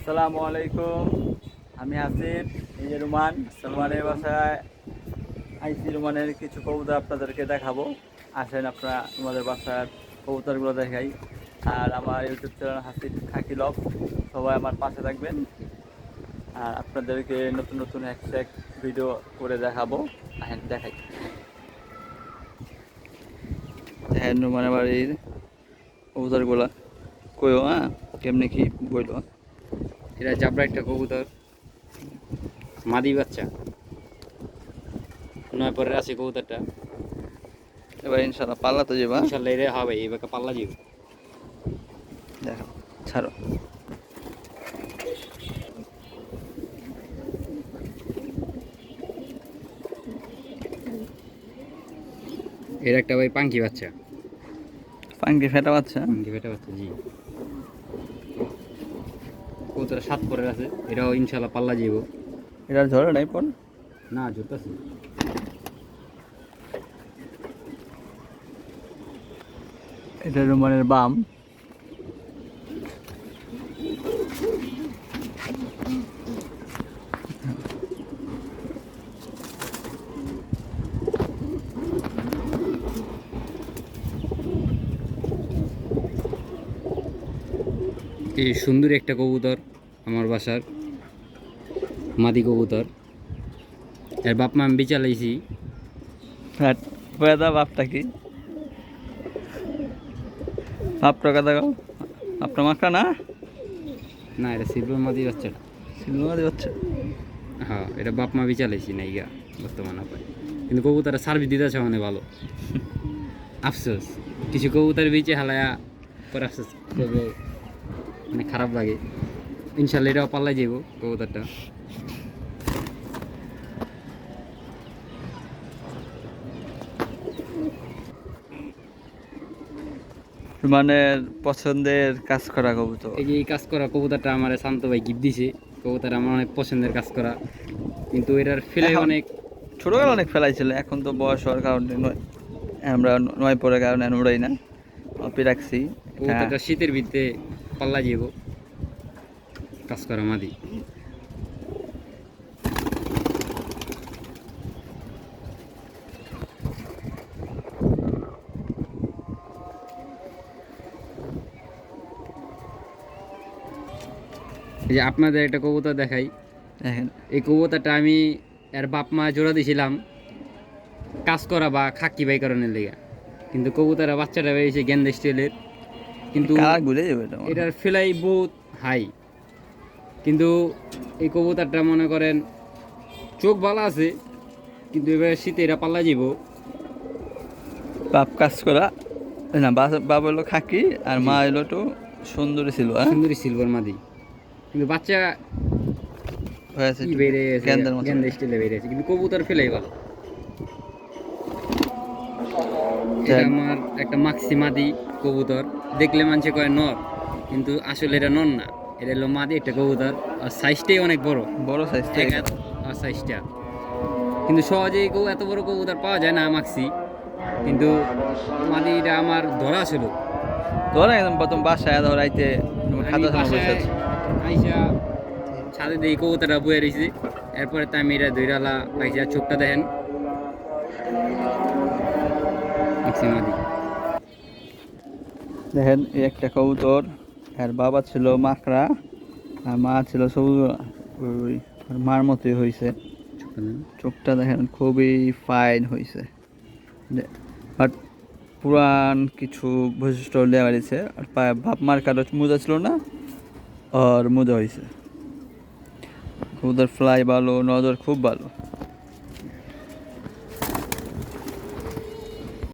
আসসালামু আলাইকুম। আমি আসিফ, এই যে রুমান। রুমানের বাসায় আইসি। রুমানের কিছু কবুতর আপনাদেরকে দেখাবো। আসেন আপনারা আমাদের বাসার কবুতরগুলো দেখাই। আর আমার ইউটিউব চ্যানেল হাসিফ খাকি লভ, সবাই আমার পাশে থাকবেন। আর আপনাদেরকে নতুন নতুন এক ভিডিও করে দেখাবো। আসেন দেখাই। দেখেন রুমানের বাড়ির কবুতরগুলা কইও, কেমনি কি বইল। এটা জাবরা একটা কবুতর, মাদি বাচ্চা, 9 পরের আছে কবুতরটা। এবার ইনশাল্লাহ পাল্লা তো যাবা। ইনশাল্লাহ এর হবে, এবার পাল্লা যাবে। দেখো, ছাড়ো। এর একটা ভাই পাঙ্কি বাচ্চা, পাঙ্কি ফেটা বাচ্চা। পাঙ্কি ফেটা বাচ্চা, জি। কবুতর 7 পরের আছে, এটাও ইনশাল্লাহ পাল্লা যাব। এটা ঝরে নাই পর না, জুটতেছে। এটা রুমানের বাম। এই সুন্দর একটা কবুতর, আমার বাসার মাদি কবুতর। এর বাপ মা আমি বিচালাইছি। বাপটা কি বাপটা কথা কও। বাপটা মাকড়া না? না, এটা সিলভার মাদি বাচ্চাটা। সিলভার বাচ্চা। হ্যাঁ, এটা বাপ মা বিচালাইছি নাইগা বর্তমানে পাই। কিন্তু কবুতরের সার্ভিস দিতেছে মানে ভালো। আফসোস, কিছু কবুতর বেঁচে হালায়া পরে আফসোস করবো, মানে খারাপ লাগে। ইনশাল্লাহ এটাও পাল্লাই যাব কবুতরটা। রুমানের পছন্দের কাজ করা কবুতর। এই যে এই কাজ করা কবুতরটা আমার শান্ত ভাই গিফট দিছে। কবুতর আমার অনেক পছন্দের কাজ করা, কিন্তু এটার ফেলে অনেক ছোটবেলা অনেক ফেলাইছিল, এখন তো বয়স হওয়ার কারণে আমরা 9 পরের কারণে উড়াই না, অপি রাখছি। কবুতরটা শীতের ভিতরে পাল্লা যাব কাজ করা মাদি। এই যে আপনাদের একটা কবুতর দেখাই। দেখেন, এই কবুতরটা আমি এর বাপ মা জোড়া দিয়েছিলাম কাজ করা বা খাকি বাই কারণের লেগে, কিন্তু কবুতরের বাচ্চাটা বেরিয়েছে গেন্দা স্টাইলের। কিন্তু ঘুরে যাবে এটা। এটার ফেলাই বহুত হাই, কিন্তু এই কবুতরটা মনে করেন চোখ ভালো আছে, কিন্তু এবার শীতে এরা পাল্লা যাব। বাপ কাজ করা না, বাপ হলো খাকি আর মা এলো তো সুন্দরী ছিল। সুন্দরী সিলভার মাদি, কিন্তু বাচ্চা হয়েছে বেড়ে গেছে গেন্দার মতো। গেন্দা স্টাইলে বেড়ে গেছে, কিন্তু কবুতর ফেলাই ভালো। এটা আমার একটা মাক্সি মাদি কবুতর। দেখলে মানুষে কয় নর, কিন্তু আসলে এটা নর না, এটা হলো মাদি একটা কবুতর। আর সাইজটাই অনেক বড়, বড় সাইজ। আর সাইজটা কিন্তু সহজেই এত বড় কবুতর পাওয়া যায় না মাক্সি। কিন্তু মাদিটা আমার ধরা ছিল, ধরে একদম প্রথম বাসায় ধরাইতে খাতা সময় বসে আছে। আইসা ছাদে দিয়ে কবুতরটা বয়ে রয়েছে। এরপরে তো আমি এটা ধৈরালা পাইছি। আর চোখটা দেখেন, মাক্সি মাদি। দেখেন, এই একটা কবুতর, আর বাবা ছিল মাকড়া আর মা ছিল সবুজ। ওই মার মতোই হয়েছে। চোখটা দেখেন খুবই ফাইন হয়েছে, বাট পুরান কিছু বৈশিষ্ট্য দেওয়া হয়েছে। আর বাপ মার কারো মোজা ছিল না, আর মোজা হয়েছে। কবুতর ফ্লাই ভালো, নজর খুব ভালো।